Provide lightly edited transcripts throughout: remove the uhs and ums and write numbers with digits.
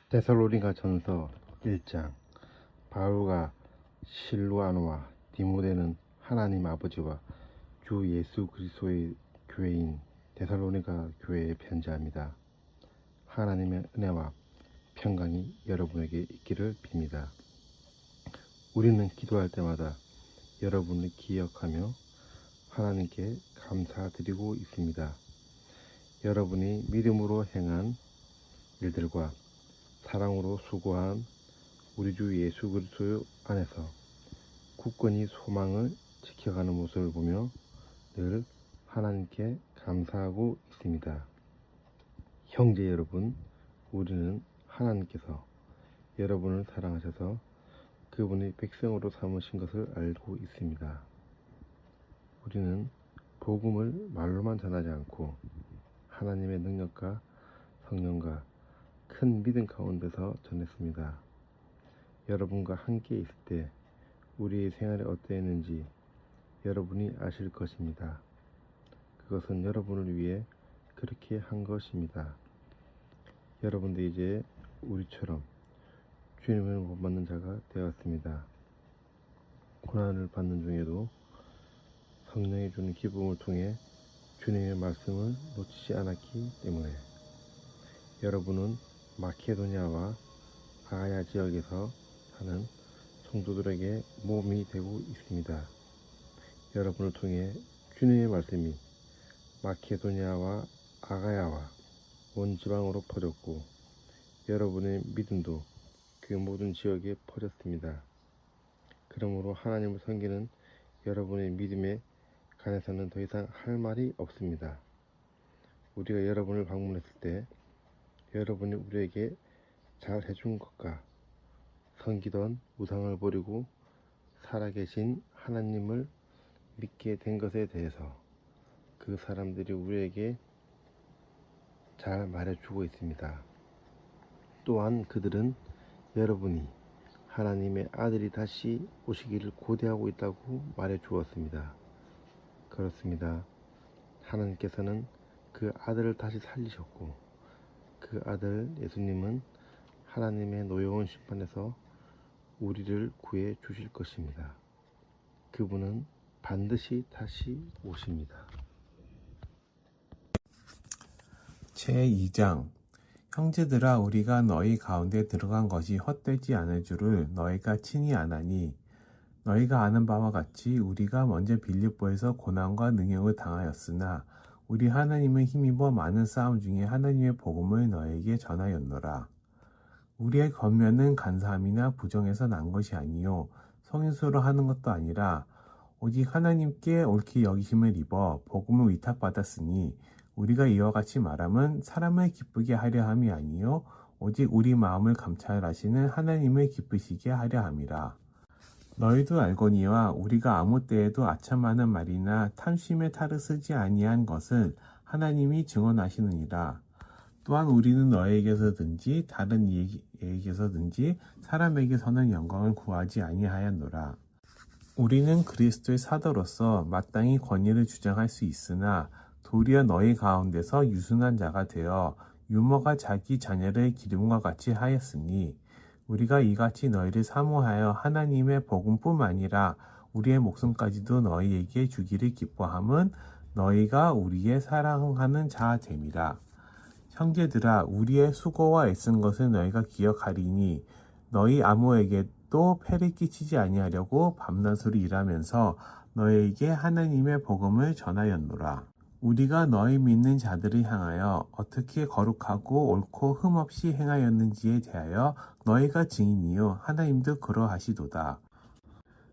데살로니가 전서 1장. 바울과 실루아노와 디모데는 하나님 아버지와 주 예수 그리스도의 교회인 데살로니가 교회에 편지합니다. 하나님의 은혜와 평강이 여러분에게 있기를 빕니다. 우리는 기도할 때마다 여러분을 기억하며 하나님께 감사드리고 있습니다. 여러분이 믿음으로 행한 일들과 사랑으로 수고한 우리 주 예수 그리스도 안에서 굳건히 소망을 지켜가는 모습을 보며 늘 하나님께 감사하고 있습니다. 형제 여러분, 우리는 하나님께서 여러분을 사랑하셔서 그분이 백성으로 삼으신 것을 알고 있습니다. 우리는 복음을 말로만 전하지 않고 하나님의 능력과 성령과 큰 믿음 가운데서 전했습니다. 여러분과 함께 있을 때 우리의 생활이 어떠했는지 여러분이 아실 것입니다. 그것은 여러분을 위해 그렇게 한 것입니다. 여러분도 이제 우리처럼 주님을 못 받는 자가 되었습니다. 고난을 받는 중에도 성령이 주는 기쁨을 통해 주님의 말씀을 놓치지 않았기 때문에 여러분은 마케도니아와 아가야 지역에서 사는 성도들에게 몸이 되고 있습니다. 여러분을 통해 주님의 말씀이 마케도니아와 아가야와 온 지방으로 퍼졌고 여러분의 믿음도 그 모든 지역에 퍼졌습니다. 그러므로 하나님을 섬기는 여러분의 믿음에 관해서는 더 이상 할 말이 없습니다. 우리가 여러분을 방문했을 때 여러분이 우리에게 잘 해준 것과 섬기던 우상을 버리고 살아계신 하나님을 믿게 된 것에 대해서 그 사람들이 우리에게 잘 말해주고 있습니다. 또한 그들은 여러분이 하나님의 아들이 다시 오시기를 고대하고 있다고 말해주었습니다. 그렇습니다. 하나님께서는 그 아들을 다시 살리셨고 그 아들 예수님은 하나님의 노여운 심판에서 우리를 구해 주실 것입니다. 그분은 반드시 다시 오십니다. 제2장 형제들아, 우리가 너희 가운데 들어간 것이 헛되지 않을 줄을 너희가 친히 아나니, 너희가 아는 바와 같이 우리가 먼저 빌립보에서 고난과 능욕을 당하였으나 우리 하나님의 힘입어 많은 싸움 중에 하나님의 복음을 너희에게 전하였노라. 우리의 권면은 간사함이나 부정에서 난 것이 아니요 성인수로 하는 것도 아니라 오직 하나님께 옳게 여기심을 입어 복음을 위탁받았으니, 우리가 이와 같이 말함은 사람을 기쁘게 하려 함이 아니요 오직 우리 마음을 감찰하시는 하나님을 기쁘시게 하려 함이라. 너희도 알거니와 우리가 아무 때에도 아첨하는 말이나 탐심의 탈을 쓰지 아니한 것을 하나님이 증언하시느니라. 또한 우리는 너희에게서든지 다른 이에게서든지 사람에게서는 영광을 구하지 아니하였노라. 우리는 그리스도의 사도로서 마땅히 권위를 주장할 수 있으나 도리어 너희 가운데서 유순한 자가 되어 유모가 자기 자녀를 기름과 같이 하였으니, 우리가 이같이 너희를 사모하여 하나님의 복음뿐만 아니라 우리의 목숨까지도 너희에게 주기를 기뻐함은 너희가 우리의 사랑하는 자 됨이라. 형제들아, 우리의 수고와 애쓴 것을 너희가 기억하리니 너희 아무에게도 폐를 끼치지 아니하려고 밤낮으로 일하면서 너희에게 하나님의 복음을 전하였노라. 우리가 너희 믿는 자들을 향하여 어떻게 거룩하고 옳고 흠없이 행하였는지에 대하여 너희가 증인이요 하나님도 그러하시도다.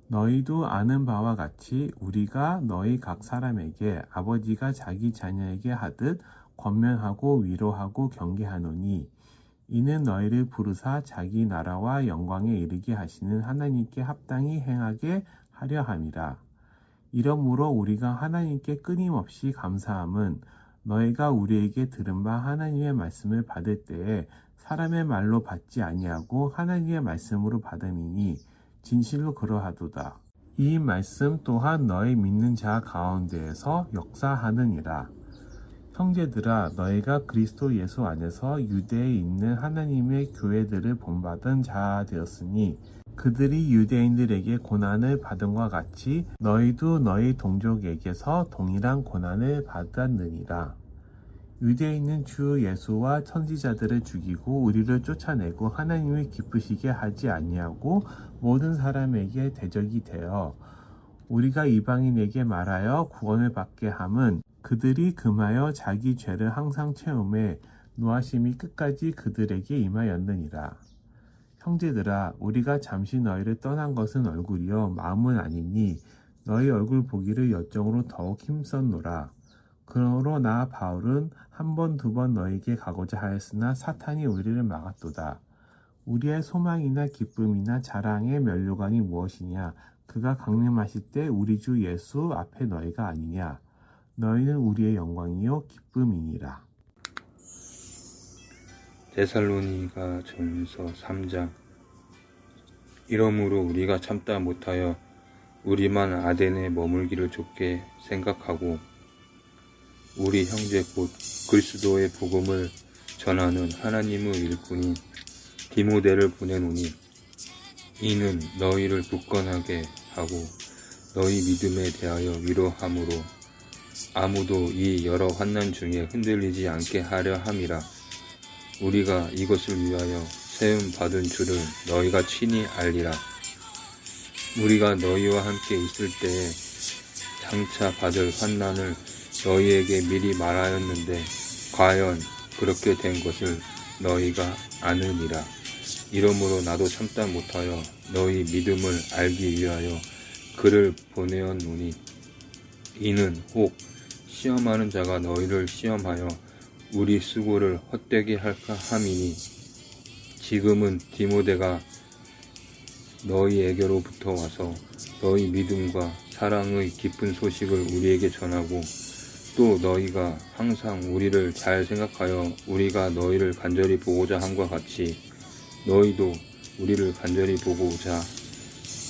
너희도 아는 바와 같이 우리가 너희 각 사람에게 아버지가 자기 자녀에게 하듯 권면하고 위로하고 경계하노니, 이는 너희를 부르사 자기 나라와 영광에 이르게 하시는 하나님께 합당히 행하게 하려 함이라. 이러므로 우리가 하나님께 끊임없이 감사함은 너희가 우리에게 들은 바 하나님의 말씀을 받을 때에 사람의 말로 받지 아니하고 하나님의 말씀으로 받음이니 진실로 그러하도다. 이 말씀 또한 너희 믿는 자 가운데에서 역사하느니라. 형제들아, 너희가 그리스도 예수 안에서 유대에 있는 하나님의 교회들을 본받은 자 되었으니 그들이 유대인들에게 고난을 받음과 같이 너희도 너희 동족에게서 동일한 고난을 받았느니라. 유대인은 주 예수와 선지자들을 죽이고 우리를 쫓아내고 하나님을 기쁘시게 하지 아니하고 모든 사람에게 대적이 되어 우리가 이방인에게 말하여 구원을 받게 함은 그들이 금하여 자기 죄를 항상 채우매 노하심이 끝까지 그들에게 임하였느니라. 형제들아, 우리가 잠시 너희를 떠난 것은 얼굴이요 마음은 아니니 너희 얼굴 보기를 열정으로 더욱 힘썼노라. 그러므로 나 바울은 한 번 두 번 너희에게 가고자 하였으나 사탄이 우리를 막았도다. 우리의 소망이나 기쁨이나 자랑의 면류관이 무엇이냐? 그가 강림하실 때 우리 주 예수 앞에 너희가 아니냐? 너희는 우리의 영광이요 기쁨이니라. 데살로니가 전서 3장. 이러므로 우리가 참다 못하여 우리만 아덴에 머물기를 좋게 생각하고 우리 형제 곧 그리스도의 복음을 전하는 하나님의 일꾼인 디모데를 보내노니 이는 너희를 굳건하게 하고 너희 믿음에 대하여 위로함으로 아무도 이 여러 환난 중에 흔들리지 않게 하려 함이라. 우리가 이것을 위하여 세움 받은 줄을 너희가 친히 알리라. 우리가 너희와 함께 있을 때에 장차 받을 환난을 너희에게 미리 말하였는데 과연 그렇게 된 것을 너희가 아느니라. 이러므로 나도 참다 못하여 너희 믿음을 알기 위하여 그를 보내었노니 이는 혹 시험하는 자가 너희를 시험하여 우리 수고를 헛되게 할까 함이니 지금은 디모데가 너희에게로부터 와서 너희 믿음과 사랑의 기쁜 소식을 우리에게 전하고 또 너희가 항상 우리를 잘 생각하여 우리가 너희를 간절히 보고자 함과 같이 너희도 우리를 간절히 보고자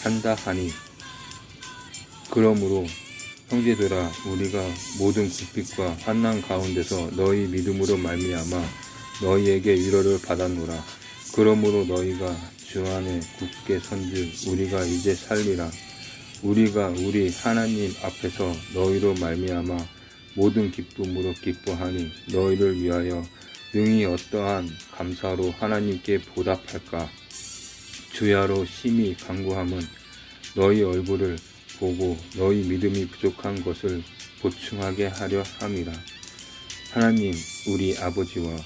한다 하니 그러므로 형제들아 우리가 모든 궁핍과 환난 가운데서 너희 믿음으로 말미암아 너희에게 위로를 받았노라. 그러므로 너희가 주 안에 굳게 선즉 우리가 이제 살리라. 우리가 우리 하나님 앞에서 너희로 말미암아 모든 기쁨으로 기뻐하니 너희를 위하여 능히 어떠한 감사로 하나님께 보답할까. 주야로 심히 간구함은 너희 얼굴을 보고 너희 믿음이 부족한 것을 보충하게 하려 함이라. 하나님 우리 아버지와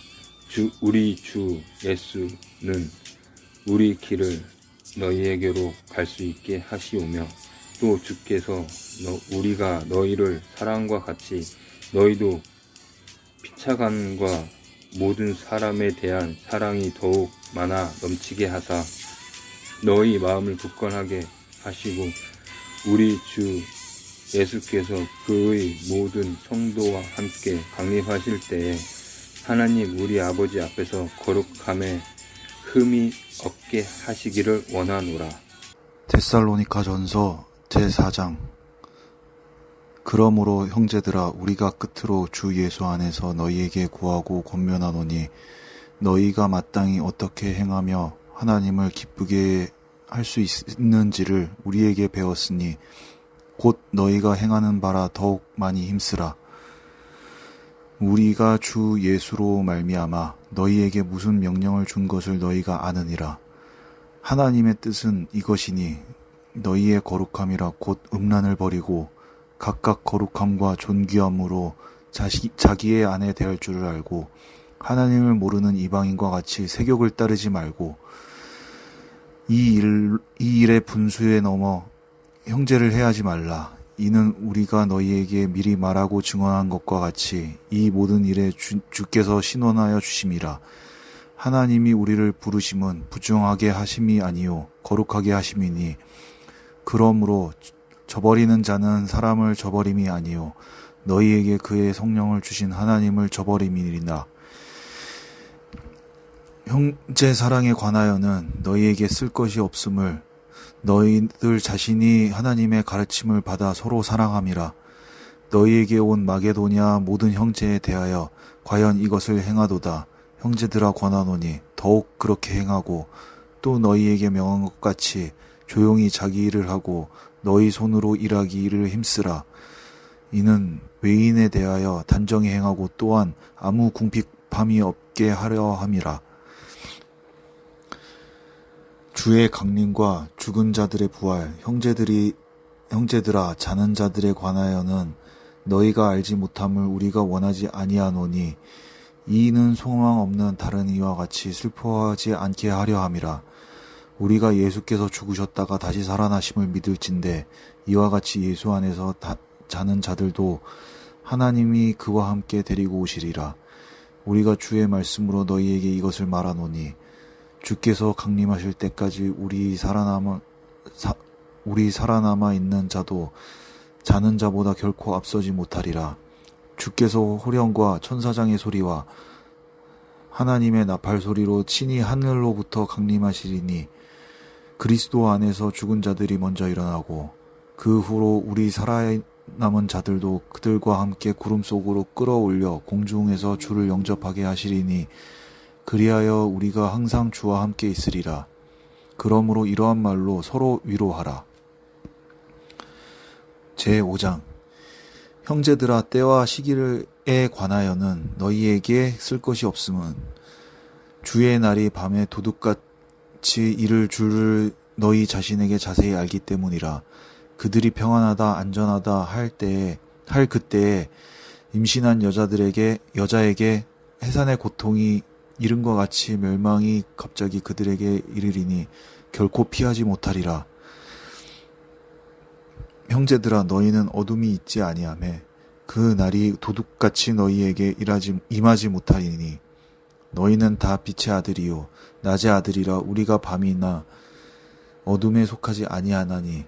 우리 주 예수는 우리 길을 너희에게로 갈 수 있게 하시오며 또 주께서 우리가 너희를 사랑과 같이 너희도 피차간과 모든 사람에 대한 사랑이 더욱 많아 넘치게 하사 너희 마음을 굳건하게 하시고 우리 주 예수께서 그의 모든 성도와 함께 강림하실 때에 하나님 우리 아버지 앞에서 거룩함에 흠이 없게 하시기를 원하노라. 데살로니가 전서 제4장. 그러므로 형제들아 우리가 끝으로 주 예수 안에서 너희에게 구하고 권면하노니 너희가 마땅히 어떻게 행하며 하나님을 기쁘게 할 수 있는지를 우리에게 배웠으니 곧 너희가 행하는 바라 더욱 많이 힘쓰라. 우리가 주 예수로 말미암아 너희에게 무슨 명령을 준 것을 너희가 아느니라. 하나님의 뜻은 이것이니 너희의 거룩함이라 곧 음란을 버리고 각각 거룩함과 존귀함으로 자기의 아내 대할 줄을 알고 하나님을 모르는 이방인과 같이 세욕을 따르지 말고 이 일의 분수에 넘어 형제를 해하지 말라. 이는 우리가 너희에게 미리 말하고 증언한 것과 같이 이 모든 일에 주께서 신원하여 주심이라. 하나님이 우리를 부르심은 부정하게 하심이 아니요 거룩하게 하심이니 그러므로 저버리는 자는 사람을 저버림이 아니요 너희에게 그의 성령을 주신 하나님을 저버림이니라. 형제 사랑에 관하여는 너희에게 쓸 것이 없음을 너희들 자신이 하나님의 가르침을 받아 서로 사랑함이라. 너희에게 온 마게도냐 모든 형제에 대하여 과연 이것을 행하도다. 형제들아 권하노니 더욱 그렇게 행하고 또 너희에게 명한 것 같이 조용히 자기 일을 하고 너희 손으로 일하기를 힘쓰라. 이는 외인에 대하여 단정히 행하고 또한 아무 궁핍함이 없게 하려 함이라. 주의 강림과 죽은 자들의 부활, 형제들아 자는 자들에 관하여는 너희가 알지 못함을 우리가 원하지 아니하노니 이는 소망 없는 다른 이와 같이 슬퍼하지 않게 하려 함이라. 우리가 예수께서 죽으셨다가 다시 살아나심을 믿을진대 이와 같이 예수 안에서 자는 자들도 하나님이 그와 함께 데리고 오시리라. 우리가 주의 말씀으로 너희에게 이것을 말하노니 주께서 강림하실 때까지 우리 살아남아 있는 자도 자는 자보다 결코 앞서지 못하리라. 주께서 호령과 천사장의 소리와 하나님의 나팔 소리로 친히 하늘로부터 강림하시리니 그리스도 안에서 죽은 자들이 먼저 일어나고 그 후로 우리 살아남은 자들도 그들과 함께 구름 속으로 끌어올려 공중에서 주를 영접하게 하시리니 그리하여 우리가 항상 주와 함께 있으리라. 그러므로 이러한 말로 서로 위로하라. 제5장 형제들아 때와 시기에 관하여는 너희에게 쓸 것이 없음은 주의 날이 밤에 도둑같이 이를 줄을 너희 자신에게 자세히 알기 때문이라. 그들이 평안하다 안전하다 할 그때에 임신한 여자에게 해산의 고통이 이른과 같이 멸망이 갑자기 그들에게 이르리니 결코 피하지 못하리라. 형제들아 너희는 어둠이 있지 아니하매 그 날이 도둑같이 너희에게 임하지 못하리니 너희는 다 빛의 아들이요 낮의 아들이라. 우리가 밤이나 어둠에 속하지 아니하나니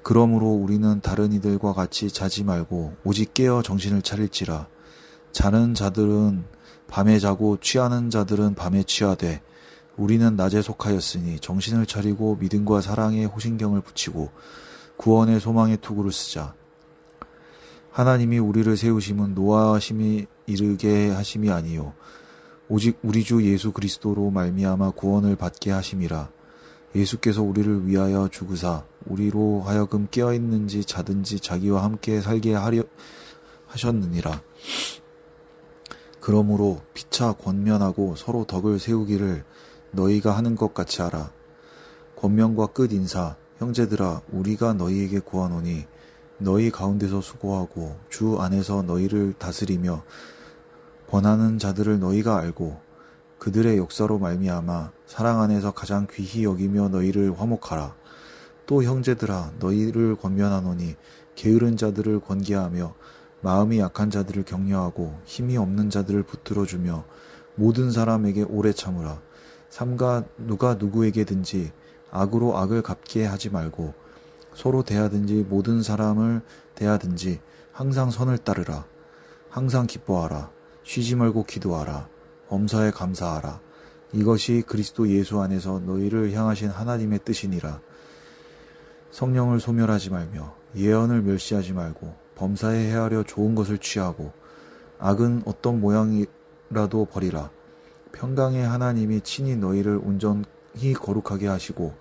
그러므로 우리는 다른 이들과 같이 자지 말고 오직 깨어 정신을 차릴지라. 자는 자들은 밤에 자고 취하는 자들은 밤에 취하되 우리는 낮에 속하였으니 정신을 차리고 믿음과 사랑에 호신경을 붙이고 구원의 소망의 투구를 쓰자. 하나님이 우리를 세우심은 노하심이 이르게 하심이 아니요 오직 우리 주 예수 그리스도로 말미암아 구원을 받게 하심이라. 예수께서 우리를 위하여 죽으사 우리로 하여금 깨어있는지 자든지 자기와 함께 살게 하려 하셨느니라. 그러므로 피차 권면하고 서로 덕을 세우기를 너희가 하는 것 같이 하라. 권면과 끝 인사. 형제들아 우리가 너희에게 구하노니 너희 가운데서 수고하고 주 안에서 너희를 다스리며 권하는 자들을 너희가 알고 그들의 역사로 말미암아 사랑 안에서 가장 귀히 여기며 너희를 화목하라. 또 형제들아 너희를 권면하노니 게으른 자들을 권계하며 마음이 약한 자들을 격려하고 힘이 없는 자들을 붙들어주며 모든 사람에게 오래 참으라. 삼가 누가 누구에게든지 악으로 악을 갚게 하지 말고 서로 대하든지 모든 사람을 대하든지 항상 선을 따르라. 항상 기뻐하라. 쉬지 말고 기도하라. 범사에 감사하라. 이것이 그리스도 예수 안에서 너희를 향하신 하나님의 뜻이니라. 성령을 소멸하지 말며 예언을 멸시하지 말고 범사에 헤아려 좋은 것을 취하고 악은 어떤 모양이라도 버리라. 평강의 하나님이 친히 너희를 온전히 거룩하게 하시고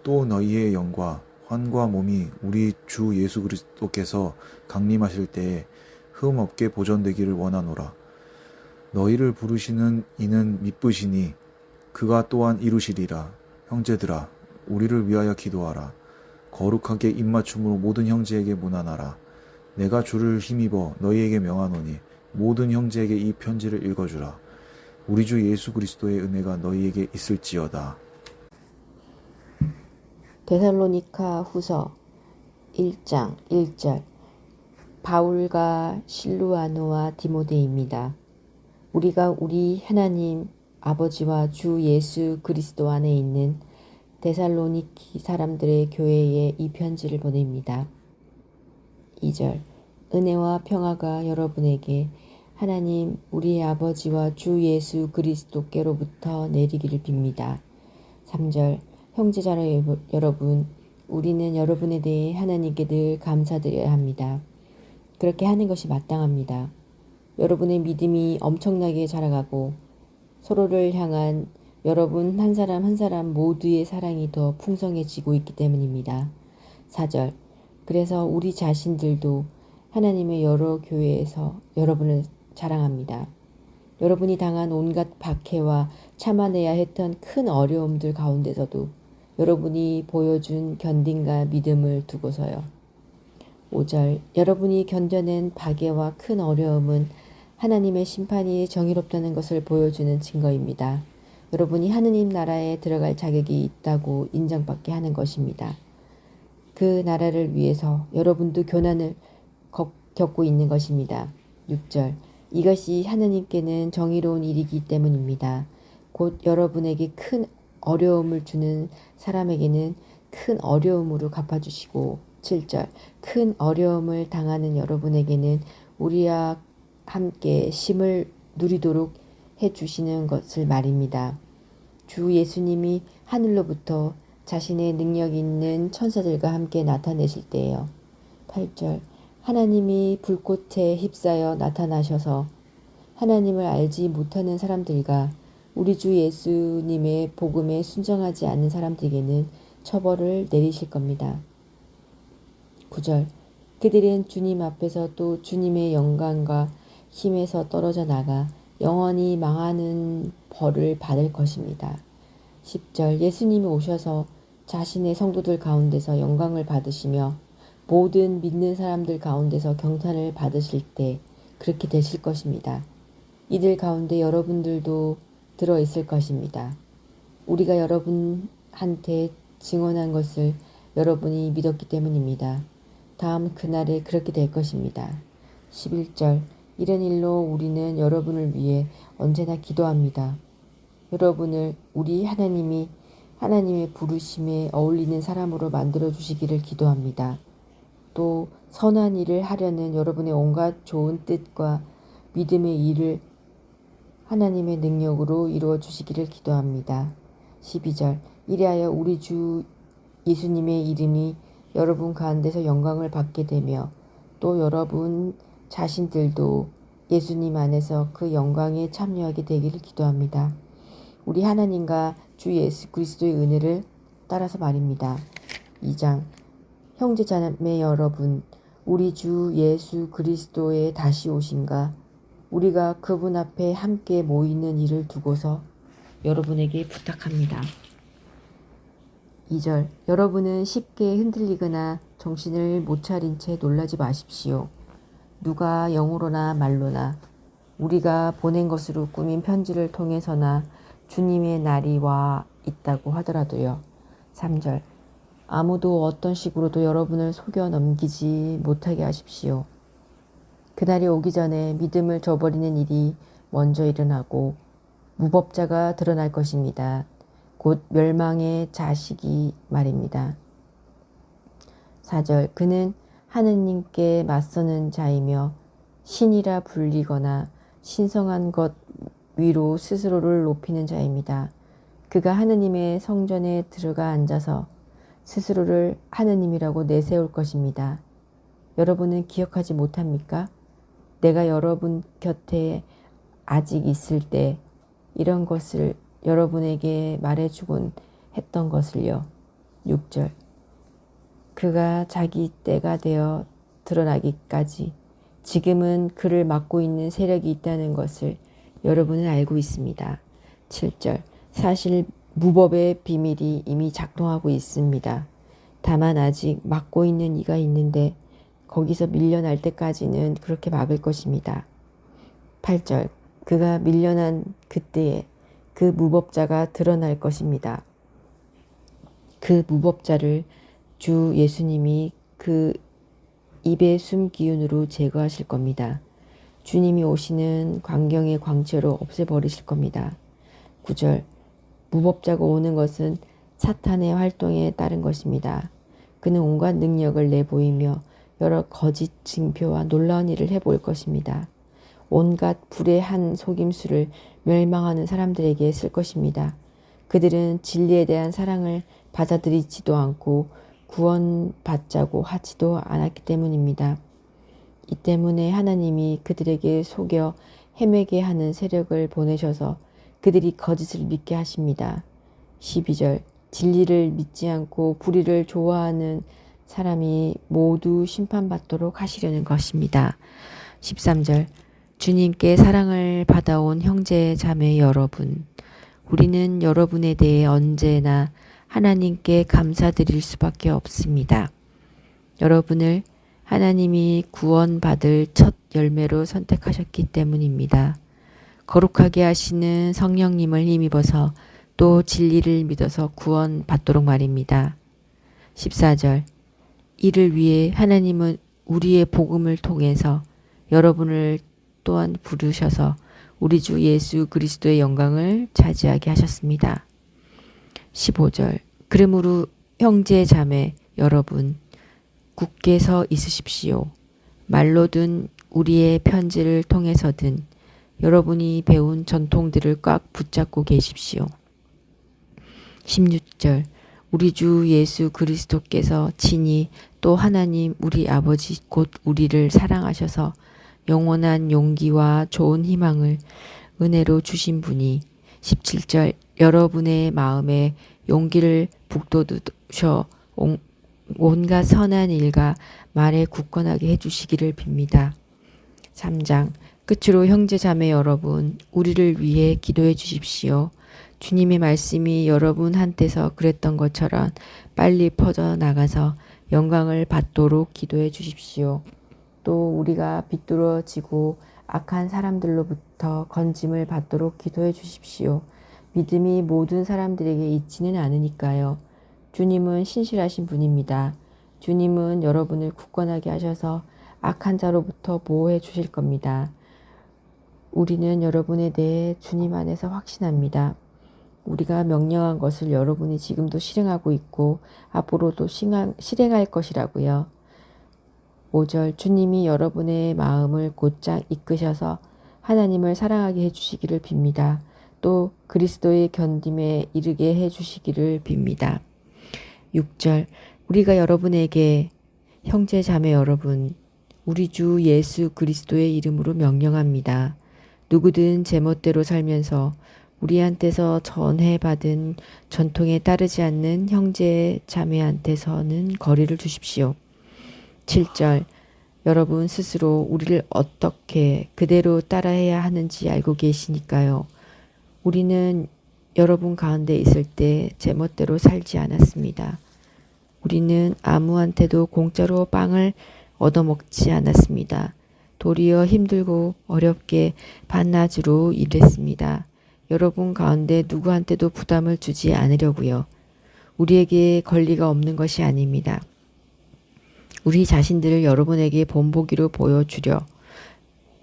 또 너희의 영과 환과 몸이 우리 주 예수 그리스도께서 강림하실 때에 흠 없게 보존되기를 원하노라. 너희를 부르시는 이는 미쁘시니 그가 또한 이루시리라. 형제들아 우리를 위하여 기도하라. 거룩하게 입맞춤으로 모든 형제에게 문안하라. 내가 주를 힘입어 너희에게 명하노니 모든 형제에게 이 편지를 읽어주라. 우리 주 예수 그리스도의 은혜가 너희에게 있을지어다. 데살로니가 후서 1장 1절 바울과 실루아노와 디모데입니다. 우리가 우리 하나님 아버지와 주 예수 그리스도 안에 있는 데살로니키 사람들의 교회에 이 편지를 보냅니다. 2절 은혜와 평화가 여러분에게 하나님 우리의 아버지와 주 예수 그리스도께로부터 내리기를 빕니다. 3절 형제자매 여러분, 우리는 여러분에 대해 하나님께 늘 감사드려야 합니다. 그렇게 하는 것이 마땅합니다. 여러분의 믿음이 엄청나게 자라가고 서로를 향한 여러분 한 사람 한 사람 모두의 사랑이 더 풍성해지고 있기 때문입니다. 4절. 그래서 우리 자신들도 하나님의 여러 교회에서 여러분을 자랑합니다. 여러분이 당한 온갖 박해와 참아내야 했던 큰 어려움들 가운데서도 여러분이 보여준 견딘과 믿음을 두고서요. 5절. 여러분이 견뎌낸 박해와 큰 어려움은 하나님의 심판이 정의롭다는 것을 보여주는 증거입니다. 여러분이 하느님 나라에 들어갈 자격이 있다고 인정받게 하는 것입니다. 그 나라를 위해서 여러분도 교난을 겪고 있는 것입니다. 6절. 이것이 하느님께는 정의로운 일이기 때문입니다. 곧 여러분에게 큰 어려움을 주는 사람에게는 큰 어려움으로 갚아주시고 7절. 큰 어려움을 당하는 여러분에게는 우리와 함께 쉼을 누리도록 해주시는 것을 말입니다. 주 예수님이 하늘로부터 자신의 능력 있는 천사들과 함께 나타내실 때예요. 8절. 하나님이 불꽃에 휩싸여 나타나셔서 하나님을 알지 못하는 사람들과 우리 주 예수님의 복음에 순종하지 않는 사람들에게는 처벌을 내리실 겁니다. 9절. 그들은 주님 앞에서 또 주님의 영광과 힘에서 떨어져 나가 영원히 망하는 벌을 받을 것입니다. 10절. 예수님이 오셔서 자신의 성도들 가운데서 영광을 받으시며 모든 믿는 사람들 가운데서 경탄을 받으실 때 그렇게 되실 것입니다. 이들 가운데 여러분들도 들어있을 것입니다. 우리가 여러분한테 증언한 것을 여러분이 믿었기 때문입니다. 다음 그날에 그렇게 될 것입니다. 11절. 이런 일로 우리는 여러분을 위해 언제나 기도합니다. 여러분을 우리 하나님이 하나님의 부르심에 어울리는 사람으로 만들어 주시기를 기도합니다. 또 선한 일을 하려는 여러분의 온갖 좋은 뜻과 믿음의 일을 하나님의 능력으로 이루어 주시기를 기도합니다. 12절. 이리하여 우리 주 예수님의 이름이 여러분 가운데서 영광을 받게 되며 또 여러분 자신들도 예수님 안에서 그 영광에 참여하게 되기를 기도합니다. 우리 하나님과 주 예수 그리스도의 은혜를 따라서 말입니다. 2장. 형제자매 여러분, 우리 주 예수 그리스도의 다시 오심과 우리가 그분 앞에 함께 모이는 일을 두고서 여러분에게 부탁합니다. 2절. 여러분은 쉽게 흔들리거나 정신을 못 차린 채 놀라지 마십시오. 누가 영으로나 말로나 우리가 보낸 것으로 꾸민 편지를 통해서나 주님의 날이 와 있다고 하더라도요. 3절. 아무도 어떤 식으로도 여러분을 속여 넘기지 못하게 하십시오. 그날이 오기 전에 믿음을 저버리는 일이 먼저 일어나고 무법자가 드러날 것입니다. 곧 멸망의 자식이 말입니다. 4절. 그는 하느님께 맞서는 자이며 신이라 불리거나 신성한 것 위로 스스로를 높이는 자입니다. 그가 하느님의 성전에 들어가 앉아서 스스로를 하느님이라고 내세울 것입니다. 여러분은 기억하지 못합니까? 내가 여러분 곁에 아직 있을 때 이런 것을 여러분에게 말해주곤 했던 것을요. 6절. 그가 자기 때가 되어 드러나기까지 지금은 그를 막고 있는 세력이 있다는 것을 여러분은 알고 있습니다. 7절. 사실 무법의 비밀이 이미 작동하고 있습니다. 다만 아직 막고 있는 이가 있는데 거기서 밀려날 때까지는 그렇게 막을 것입니다. 8절. 그가 밀려난 그때에 그 무법자가 드러날 것입니다. 그 무법자를 주 예수님이 그 입의 숨기운으로 제거하실 겁니다. 주님이 오시는 광경의 광채로 없애버리실 겁니다. 9절. 무법자가 오는 것은 사탄의 활동에 따른 것입니다. 그는 온갖 능력을 내보이며 여러 거짓 징표와 놀라운 일을 해볼 것입니다. 온갖 불의한 속임수를 멸망하는 사람들에게 쓸 것입니다. 그들은 진리에 대한 사랑을 받아들이지도 않고 구원받자고 하지도 않았기 때문입니다. 이 때문에 하나님이 그들에게 속여 헤매게 하는 세력을 보내셔서 그들이 거짓을 믿게 하십니다. 12절 진리를 믿지 않고 불의를 좋아하는 사람이 모두 심판받도록 하시려는 것입니다. 13절 주님께 사랑을 받아온 형제 자매 여러분, 우리는 여러분에 대해 언제나 하나님께 감사드릴 수밖에 없습니다. 여러분을 하나님이 구원받을 첫 열매로 선택하셨기 때문입니다. 거룩하게 하시는 성령님을 힘입어서 또 진리를 믿어서 구원받도록 말입니다. 14절 이를 위해 하나님은 우리의 복음을 통해서 여러분을 또한 부르셔서 우리 주 예수 그리스도의 영광을 차지하게 하셨습니다. 15절 그러므로 형제 자매 여러분 굳게 서 있으십시오. 말로든 우리의 편지를 통해서든 여러분이 배운 전통들을 꽉 붙잡고 계십시오. 16절 우리 주 예수 그리스도께서 친히 또 하나님 우리 아버지 곧 우리를 사랑하셔서 영원한 용기와 좋은 희망을 은혜로 주신 분이 17절 여러분의 마음에 용기를 북돋우셔 온갖 선한 일과 말에 굳건하게 해주시기를 빕니다. 3장 끝으로 형제 자매 여러분 우리를 위해 기도해 주십시오. 주님의 말씀이 여러분 한테서 그랬던 것처럼 빨리 퍼져나가서 영광을 받도록 기도해 주십시오. 또 우리가 비뚤어지고 악한 사람들로부터 건짐을 받도록 기도해 주십시오. 믿음이 모든 사람들에게 있지는 않으니까요. 주님은 신실하신 분입니다. 주님은 여러분을 굳건하게 하셔서 악한 자로부터 보호해 주실 겁니다. 우리는 여러분에 대해 주님 안에서 확신합니다. 우리가 명령한 것을 여러분이 지금도 실행하고 있고 앞으로도 실행할 것이라고요. 5절 주님이 여러분의 마음을 곧장 이끄셔서 하나님을 사랑하게 해주시기를 빕니다. 또 그리스도의 견딤에 이르게 해주시기를 빕니다. 6절 우리가 여러분에게 형제 자매 여러분 우리 주 예수 그리스도의 이름으로 명령합니다. 누구든 제멋대로 살면서 우리한테서 전해받은 전통에 따르지 않는 형제 자매한테서는 거리를 두십시오. 7절 여러분 스스로 우리를 어떻게 그대로 따라해야 하는지 알고 계시니까요. 우리는 여러분 가운데 있을 때 제멋대로 살지 않았습니다. 우리는 아무한테도 공짜로 빵을 얻어먹지 않았습니다. 도리어 힘들고 어렵게 반나주로 일했습니다. 여러분 가운데 누구한테도 부담을 주지 않으려고요. 우리에게 권리가 없는 것이 아닙니다. 우리 자신들을 여러분에게 본보기로 보여주려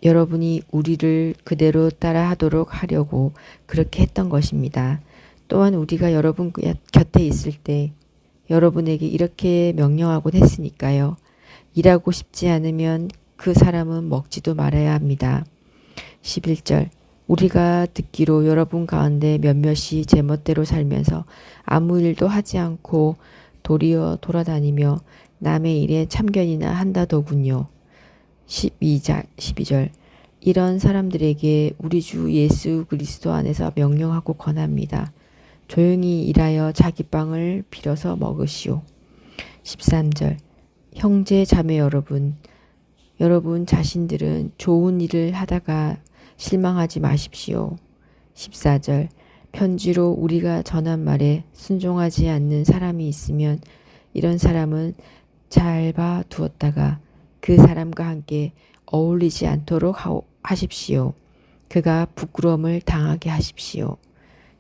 여러분이 우리를 그대로 따라하도록 하려고 그렇게 했던 것입니다. 또한 우리가 여러분 곁에 있을 때 여러분에게 이렇게 명령하곤 했으니까요. 일하고 싶지 않으면 그 사람은 먹지도 말아야 합니다. 11절 우리가 듣기로 여러분 가운데 몇몇이 제멋대로 살면서 아무 일도 하지 않고 도리어 돌아다니며 남의 일에 참견이나 한다더군요. 12절 이런 사람들에게 우리 주 예수 그리스도 안에서 명령하고 권합니다. 조용히 일하여 자기 빵을 빌어서 먹으시오. 13절 형제 자매 여러분 자신들은 좋은 일을 하다가 실망하지 마십시오. 14절 편지로 우리가 전한 말에 순종하지 않는 사람이 있으면 이런 사람은 잘 봐 두었다가 그 사람과 함께 어울리지 않도록 하십시오. 그가 부끄러움을 당하게 하십시오.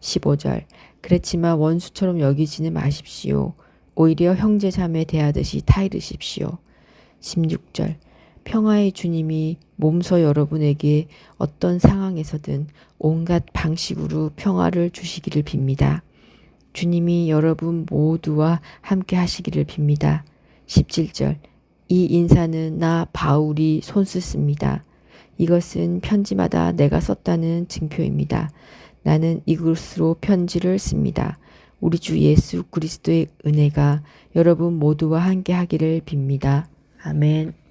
15절 그렇지만 원수처럼 여기지는 마십시오. 오히려 형제 자매 대하듯이 타이르십시오. 16절 평화의 주님이 몸소 여러분에게 어떤 상황에서든 온갖 방식으로 평화를 주시기를 빕니다. 주님이 여러분 모두와 함께 하시기를 빕니다. 17절 이 인사는 나 바울이 손쓰습니다. 이것은 편지마다 내가 썼다는 증표입니다. 나는 이것으로 편지를 씁니다. 우리 주 예수 그리스도의 은혜가 여러분 모두와 함께 하기를 빕니다. 아멘.